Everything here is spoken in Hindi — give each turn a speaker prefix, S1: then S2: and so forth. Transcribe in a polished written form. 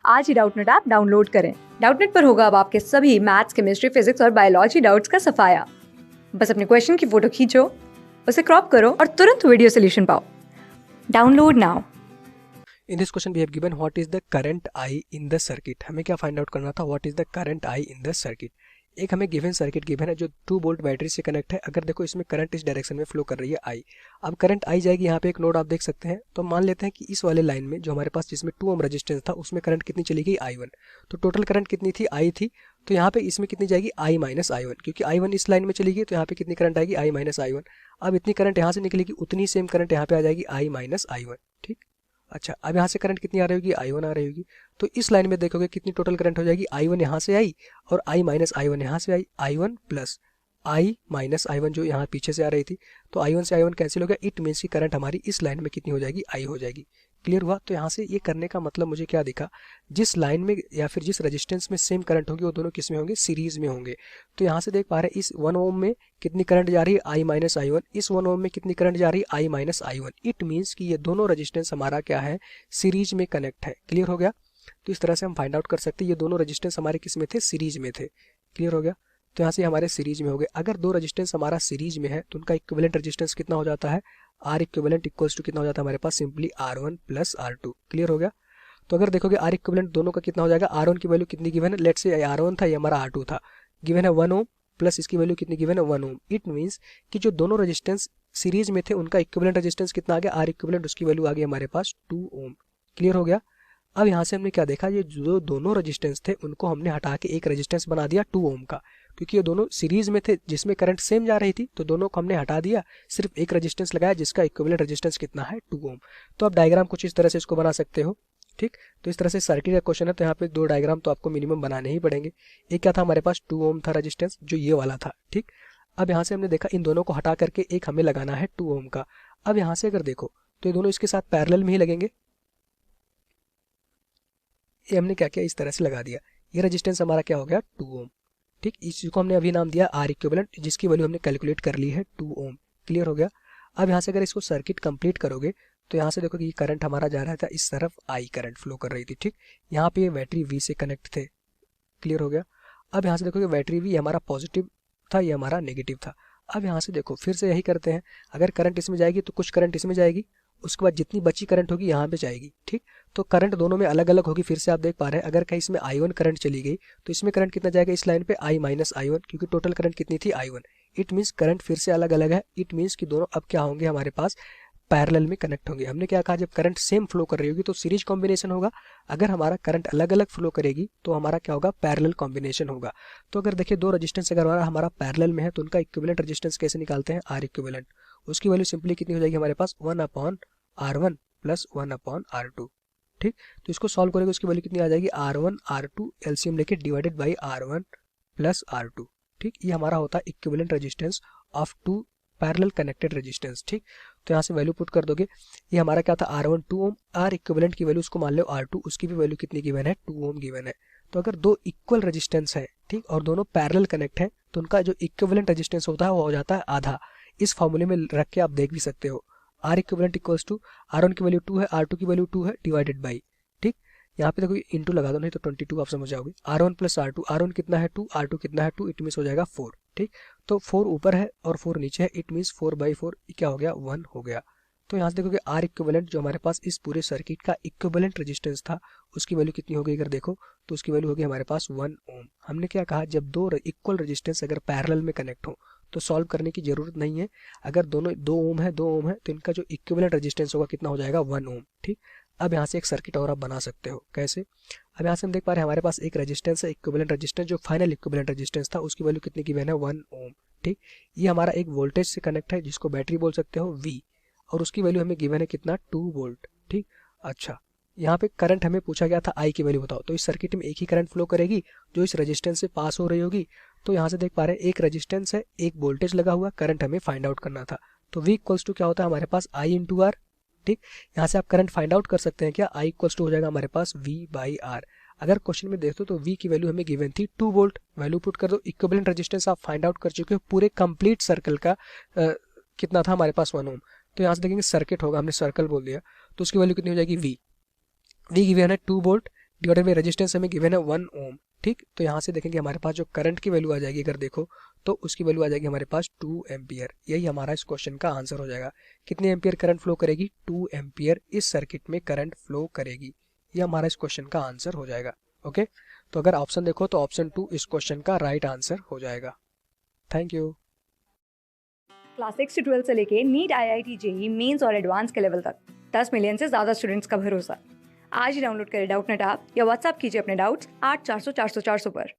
S1: आज ही डाउटनेट ऐप डाउनलोड करें। डाउटनेट पर होगा अब आपके सभी मैथ्स, केमिस्ट्री, फिजिक्स और बायोलॉजी डाउट्स का सफाया। बस अपने क्वेश्चन की फोटो खींचो, उसे क्रॉप करो और तुरंत वीडियो सोल्यूशन पाओ। Download now.
S2: In this question we have given what is the current I in the circuit। हमें क्या फाइंड आउट करना था, what is the current I in the circuit। एक हमें गिवन सर्किट गिवन है जो 2 वोल्ट बैटरी से कनेक्ट है। अगर देखो इसमें करंट इस डायरेक्शन में फ्लो कर रही है आई। अब करंट आई जाएगी, यहाँ पे एक नोड आप देख सकते हैं। तो मान लेते हैं कि इस वाले लाइन में जो हमारे पास जिसमें 2 ओम रेजिस्टेंस था उसमें करंट कितनी चली गई I1। तो टोटल करंट कितनी थी आई थी। तो यहाँ पे इसमें कितनी जाएगी I माइनस I1, क्योंकि I1 इस लाइन में चली गई तो यहाँ पे कितनी करंट आएगी I माइनस I1। अब इतनी करंट यहाँ से निकलेगी, उतनी सेम करंट यहाँ पे आ जाएगी I माइनस I1। ठीक। अच्छा, अब यहाँ से करंट कितनी आ रही होगी I1 आ रही होगी। तो इस लाइन में देखोगे कितनी टोटल करंट हो जाएगी I1 यहाँ से आई और I माइनस I1 यहाँ से आई। I1 plus I minus I1 जो यहाँ पीछे से आ रही थी, तो I1 से I1 कैंसिल हो गया। इट मीन्स की करंट हमारी इस लाइन में कितनी हो जाएगी I हो जाएगी। क्लियर हुआ। तो यहाँ से ये करने का मतलब मुझे क्या दिखा, जिस लाइन में या फिर जिस रेजिस्टेंस में सेम करंट होगी वो दोनों किस में होंगे, सीरीज में होंगे। तो यहाँ से देख पा रहे हैं इस 1 ओम में कितनी करंट जा रही है I माइनस I1, इस 1 ओम में कितनी करंट जा रही है I minus I1। It means कि ये दोनों रेजिस्टेंस हमारा क्या है, सीरीज में कनेक्ट है। क्लियर हो गया। तो इस तरह से हम फाइंड आउट कर सकते हैं ये दोनों रेजिस्टेंस हमारे किस में थे, सीरीज में थे। क्लियर हो गया। तो यहाँ से हमारे सीरीज में हो गए। अगर दो रेजिस्टेंस हमारा सीरीज में है तो उनका इक्विवेलेंट रेजिस्टेंस कितना हो जाता है, आर इक्विवेलेंट इक्वल्स टू कितना हो जाता है हमारे पास, simply R1 plus R2। Clear हो गया। तो अगर देखोगे आर इक्विवेलेंट दोनों का कितना हो जाएगा, R1 की वैल्यू कितनी गिवन है, लेट्स से R1 था, ये हमारा R2 था, गिवन है 1 ओम प्लस इसकी वैल्यू कितनी गिवन है 1 ओम। इट मीन्स कि जो दोनों रेजिस्टेंस सीरीज में थे उनका इक्विवेलेंट रेजिस्टेंस कितना आ गया, आर इक्विवेलेंट उसकी वैल्यू आ गई हमारे पास 2 ओम। क्लियर हो गया। अब यहाँ से हमने क्या देखा, ये जो दोनों रेजिस्टेंस थे उनको हमने हटा के एक रेजिस्टेंस बना दिया 2 ओम का, क्योंकि ये दोनों सीरीज में थे जिसमें करंट सेम जा रही थी। तो दोनों को हमने हटा दिया, सिर्फ एक रेजिस्टेंस लगाया जिसका इक्विवेलेंट रेजिस्टेंस कितना है 2 ओम। तो आप डायग्राम कुछ इस तरह से इसको बना सकते हो। ठीक। तो इस तरह से सर्किट का क्वेश्चन है तो यहाँ पे 2 डायग्राम तो आपको मिनिमम बनाने ही पड़ेंगे। एक क्या था हमारे पास 2 ओम था रेजिस्टेंस, जो ये वाला था। ठीक। अब यहाँ से हमने देखा इन दोनों को हटा करके एक हमें लगाना है 2 ओम का। अब यहाँ से अगर देखो तो ये दोनों इसके साथ पैरेलल में ही लगेंगे। ये हमने क्या किया, इस तरह से लगा दिया। ये रेजिस्टेंस हमारा क्या हो गया 2 ओम। ठीक। इसको हमने अभी नाम दिया आर इक्विवेलेंट, जिसकी वैल्यू हमने कैलकुलेट कर ली है 2 ओम। क्लियर हो गया। अब यहाँ से अगर इसको सर्किट कंप्लीट करोगे तो यहाँ से देखो कि ये करंट हमारा जा रहा था इस तरफ, आई करंट फ्लो कर रही थी। ठीक। यहाँ पे ये बैटरी वी से कनेक्ट थे। क्लियर हो गया। अब यहाँ से देखो कि बैटरी वी हमारा पॉजिटिव था, ये हमारा नेगेटिव था। अब यहाँ से देखो फिर से यही करते हैं, अगर करंट इसमें जाएगी तो कुछ करंट इसमें जाएगी, उसके बाद जितनी बची करंट होगी यहाँ पे जाएगी। ठीक। तो करंट दोनों में अलग अलग होगी। फिर से आप देख पा रहे हैं अगर कहीं इसमें I1 करंट चली गई तो इसमें करंट कितना जाएगा इस लाइन पे I माइनस I1, क्योंकि टोटल करंट कितनी थी I1। इट मीन्स करंट फिर से अलग अलग है। इट मीन्स कि दोनों अब क्या होंगे हमारे पास, पैरेलल में कनेक्ट होंगे। हमने क्या कहा, जब करंट सेम फ्लो कर रही होगी तो सीरीज कॉम्बिनेशन होगा। अगर हमारा करंट अलग अलग फ्लो करेगी तो हमारा क्या होगा, पैरेलल कॉम्बिनेशन होगा। तो अगर देखिए दो रेजिस्टेंस अगर हमारा पैरेलल में है तो उनका इक्विवेलेंट रेजिस्टेंस कैसे निकालते हैं, आर इक्विवेलेंट। उसकी वैल्यू सिंपली कितनी हो जाएगी हमारे पास 1/R1 प्लस 1/R2। ठीक। तो इसको सॉल्व करेंगे उसकी वैल्यू कितनी आ जाएगी, R1 R2 एलसीएम लेके divided by R1 plus R2। ठीक। ये हमारा होता है equivalent resistance of 2 parallel connected resistance. ठीक। तो यहाँ से वैल्यू पुट कर दोगे, ये हमारा क्या था R1 2 ओम, आर इक्विवेलेंट की वैल्यू उसको मान लो R2, उसकी भी वैल्यू कितनी गिवन है 2 ओम गिवन है। तो अगर दो इक्वल रेजिस्टेंस है, ठीक, और दोनों पैरेलल कनेक्ट है तो उनका जो इक्विवेलेंट रेजिस्टेंस होता है वो हो जाता है आधा। इस फॉर्मूले में रख के आप देख भी सकते हो, are equivalent equals to R1 की वैल्यू 2 है, R2 की वैल्यू 2 है, डिवाइडेड बाई। ठीक। यहाँ पे देखो इंटू लगा दो, नहीं तो 22 आप समझ जाओगे। R1 प्लस R2, R1 कितना है 2, R2 कितना है 2, इट मीन्स हो जाएगा 4। ठीक। तो 4 ऊपर है और 4 नीचे है, इट मीन्स 4/4 क्या हो गया, 1 हो गया। तो यहाँ से देखोगे आर इक्विवेलेंट जो हमारे पास इस पूरे सर्किट का इक्विवेलेंट रेजिस्टेंस था उसकी वैल्यू कितनी हो गई, अगर देखो तो उसकी वैल्यू होगी हमारे पास 1 ओम। हमने क्या कहा, जब दो इक्वल रेजिस्टेंस अगर पैरेलल में कनेक्ट हो तो सॉल्व करने की जरूरत नहीं है। अगर दोनों 2 ओम है 2 ओम है तो इनका जो इक्विवेलेंट रेजिस्टेंस होगा कितना हो जाएगा, 1 ओम। ठीक। अब यहाँ से एक सर्किट और आप बना सकते हो, कैसे। अब यहाँ से हम देख पा रहे हैं हमारे पास एक रेजिस्टेंस है, इक्विवेलेंट रेजिस्टेंस, जो फाइनल इक्विवेलेंट रेजिस्टेंस था उसकी वैल्यू कितनी गिवन है, 1 ओम। ठीक। ये हमारा एक वोल्टेज से कनेक्ट है जिसको बैटरी बोल सकते हो V, और उसकी वैल्यू हमें गिवन है कितना, 2 वोल्ट। ठीक। अच्छा, यहाँ पे करंट हमें पूछा गया था I की वैल्यू बताओ, तो इस सर्किट में एक ही करंट फ्लो करेगी जो इस रेजिस्टेंस से पास हो रही होगी। तो यहाँ से देख पा रहे हैं एक रेजिस्टेंस है, एक वोल्टेज लगा हुआ, करंट हमें फाइंड आउट करना था। तो V इक्वल्स टू क्या होता है हमारे पास, I इंटू आर। ठीक। यहाँ से आप करंट फाइंड आउट कर सकते हैं क्या, I इक्वल्स टू हो जाएगा हमारे पास V/R। अगर क्वेश्चन में देखो तो V की वैल्यू हमें गिवन थी 2 वोल्ट, वैल्यू पुट कर दो, इक्विवेलेंट रेजिस्टेंस आप फाइंड आउट कर चुके हो पूरे कंप्लीट सर्कल का, कितना था हमारे पास 1 ओम। तो यहाँ से देखेंगे सर्किट होगा, हमने सर्कल बोल दिया, तो उसकी वैल्यू कितनी हो जाएगी V गिवन है 2 वोल्ट, डिवाइडेड बाई रेजिस्टेंस हमें गिवन है 1 ओम। ठीक, तो यहाँ से देखेंगे हमारे पास जो करंट की वैल्यू आ जाएगी, अगर देखो तो उसकी वैल्यू आ जाएगी हमारे पास 2 एम्पियर। यही हमारा इस क्वेश्चन का आंसर हो जाएगा। कितने एम्पियर करंट फ्लो करेगी? 2 एम्पियर इस सर्किट में करंट फ्लो करेगी। ये हमारा इस क्वेश्चन का आंसर हो जाएगा। ओके, तो अगर ऑप्शन देखो तो ऑप्शन 2 इस क्वेश्चन का राइट आंसर हो जाएगा। Thank you.
S1: क्लास 6 से 12 से लेके नीट, IIT, जेई मेंस और एडवांस के लेवल तक 10 मिलियन से ज़्यादा स्टूडेंट्स का भरोसा। आज ही डाउनलोड करें डाउटनेट ऐप या व्हाट्सएप कीजिए अपने डाउट्स 8400 400 400 पर।